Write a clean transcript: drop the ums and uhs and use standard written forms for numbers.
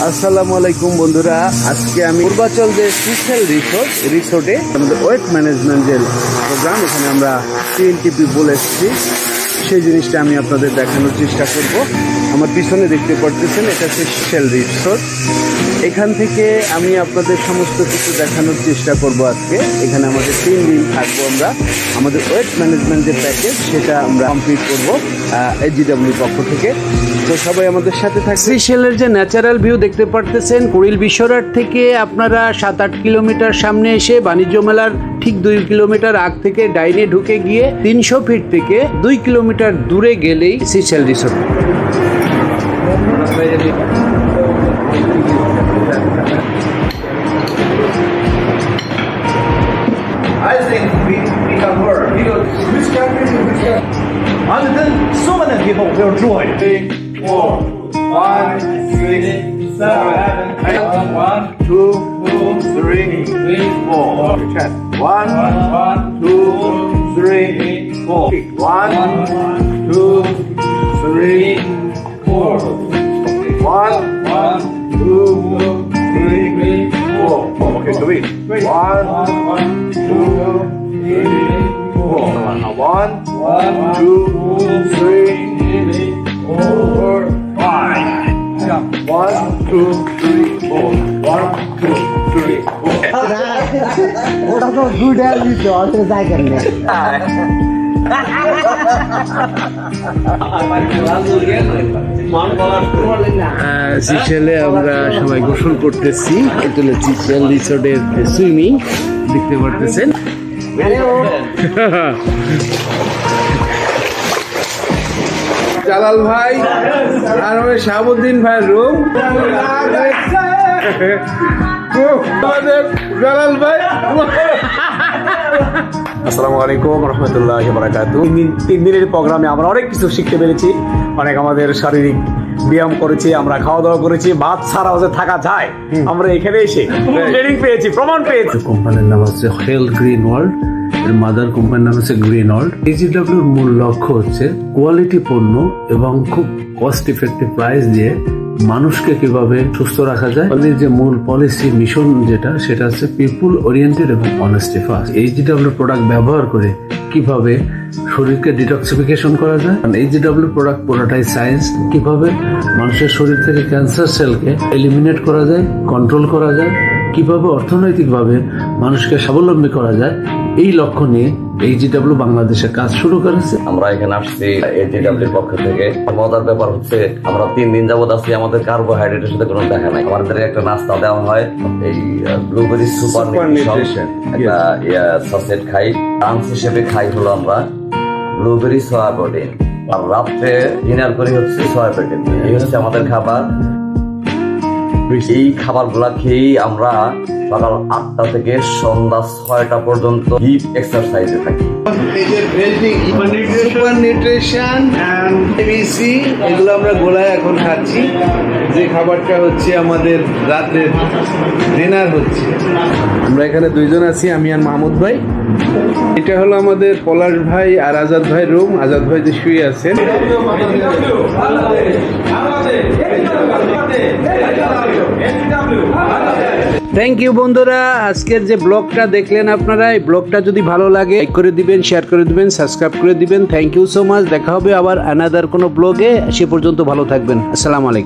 আসসালামু আলাইকুম বন্ধুরা, আজকে আমি পূর্বাচল যে সিসেল রিসোর্টে আমাদের ওয়েট ম্যানেজমেন্টের প্রোগ্রাম, এখানে আমরা টিএনটিপি বলে এসেছি, সেই জিনিসটা আমি আপনাদের দেখানোর চেষ্টা করব। আমার পিছনে দেখতে পাচ্ছেন এটা হচ্ছে সিসেল রিসোর্ট। এখান থেকে আমি আপনাদের সমস্ত কিছু দেখানোর চেষ্টা করব। আজকে এখানে আমাদের 3 দিন থাকবো আমরা। আমাদের ওয়েট ম্যানেজমেন্ট যে প্যাকেজ সেটা আমরা কমপ্লিট করব এইচজিডব্লিউর পক্ষ থেকে। তো সবাই আমাদের সাথে থাকবে। সিসেলের যে ন্যাচারাল ভিউ দেখতে পারতেছেন, কুড়িল বিশ্বরাট থেকে আপনারা 7-8 কিলোমিটার সামনে এসে বাণিজ্য মেলার ঠিক 2 কিলোমিটার আগ থেকে ডাইনে ঢুকে গিয়ে 300 ফিট থেকে 2 কিলোমিটার দূরে গেলেই সিসেল resort. I think we can work because which country to which country? And then so many people will join. 3, 4, 5, 6, 7, 8, 1, 2, 3, 4. 1, 2, 3, 4. 1, 2, 3, 4. 1, 2, 3, 4. Okay, so wait. 1, 2, 3, 4. 1, 2, 3, 4, 5. 1, 2, 3, 4. 1, 2, 3, 4. ওটা তো দুইটা দিতে অল্প যাই করলে সিসেলে আমরা সবাই গোসল করতেছি। এটা হলো সিসেল রিসোর্টের সুইমিং, দেখতে পারতেছেন। জালাল ভাই আর আমাদের শাহাবুদ্দিন ভাইয়ের রুম। জালাল ভাই, আসসালামু আলাইকুম রহমতুল্লাহি ওয়া বারাকাতুহু। 3 দিনের প্রোগ্রামে আমরা অনেক কিছু শিখতে পেরেছি, অনেক আমাদের শারীরিক ব্যায়াম করেছি, আমরা খাওয়া দাওয়া করেছি। ভাত ছাড়াও যে থাকা যায়, আমরা এখানে এসে ট্রেনিং পেয়েছি, প্রমাণ পেয়েছি। কোম্পানির নাম হচ্ছে হেলথ গ্রিন ওয়ার্ল্ড, এর মাদার কোম্পানির নাম হচ্ছে গ্রিন ওয়ার্ল্ড। এইচজিডব্লিউর মূল লক্ষ্য হচ্ছে কোয়ালিটি পণ্য এবং খুব কস্ট ইফেক্টিভ প্রাইস দিয়ে মানুষকে কিভাবে সুস্থ রাখা যায়। আমাদের যে মূল পলিসি মিশন সেটা হচ্ছে পিপুল ওরিয়েন্টেড এবং অনেস্টি ফার্স্ট। এইচজিডব্লিউ প্রোডাক্ট ব্যবহার করে কিভাবে শরীরকে ডিটক্সিফিকেশন করা যায়। এইচজিডব্লিউ প্রোডাক্ট পুরোটাই সায়েন্স। কিভাবে মানুষের শরীর থেকে ক্যান্সার সেলকে এলিমিনেট করা যায়, কন্ট্রোল করা যায়, কিভাবে অর্থনৈতিকভাবে মানুষকে স্বাবলম্বী করা যায়, এই লক্ষ্য নিয়ে এইচজিডব্লিউ বাংলাদেশে কাজ শুরু করেছে। আমরা এখানে আসছি এইচজিডব্লিউর পক্ষ থেকে। মজার ব্যাপার হচ্ছে আমরা 3 দিন যাবত আসছি, আমাদের কার্বোহাইড্রেটের সাথে কোনো দেখা নাই। আমাদের একটা নাস্তা দেওয়া হয়, এই ব্লুবেরি সুপার নিউট্রিশন একটা সসেট খাই। লাঞ্চ হিসেবে খাই হলো আমরা ব্লুবেরি সয়া প্রোটিন, আর রাত্রে ডিনার করি হচ্ছে সয়া প্রোটিন। এই হচ্ছে আমাদের খাবার। এই খাবারগুলা খেয়েই আমরা সকাল 8টা থেকে সন্ধ্যা 6টা পর্যন্ত হিপ এক্সারসাইজে থাকি। সুপার নিউট্রিশন এন্ড এবিসি এগুলো আমরা গোলায় এখন খাচ্ছি। যে খাবারটা হচ্ছে আমাদের রাতের ডিনার হচ্ছে। আমরা এখানে 2 জন আছি, আমি আর মাহমুদ ভাই। এটা হলো আমাদের পলাশ ভাই আর আজাদ ভাই রুম। আজাদ ভাই যে শুয়ে আছেন। থ্যাংক ইউ বন্ধুরা, আজকের যে ব্লগটা দেখলেন আপনারা, এই ব্লগটা যদি ভালো লাগে লাইক করে দিবেন, শেয়ার করে দিবেন, সাবস্ক্রাইব করে দিবেন। Thank you so much. দেখা হবে আবার অ্যানাদার কোনো ব্লগে। সে পর্যন্ত ভালো থাকবেন। আসসালামু আলাইকুম।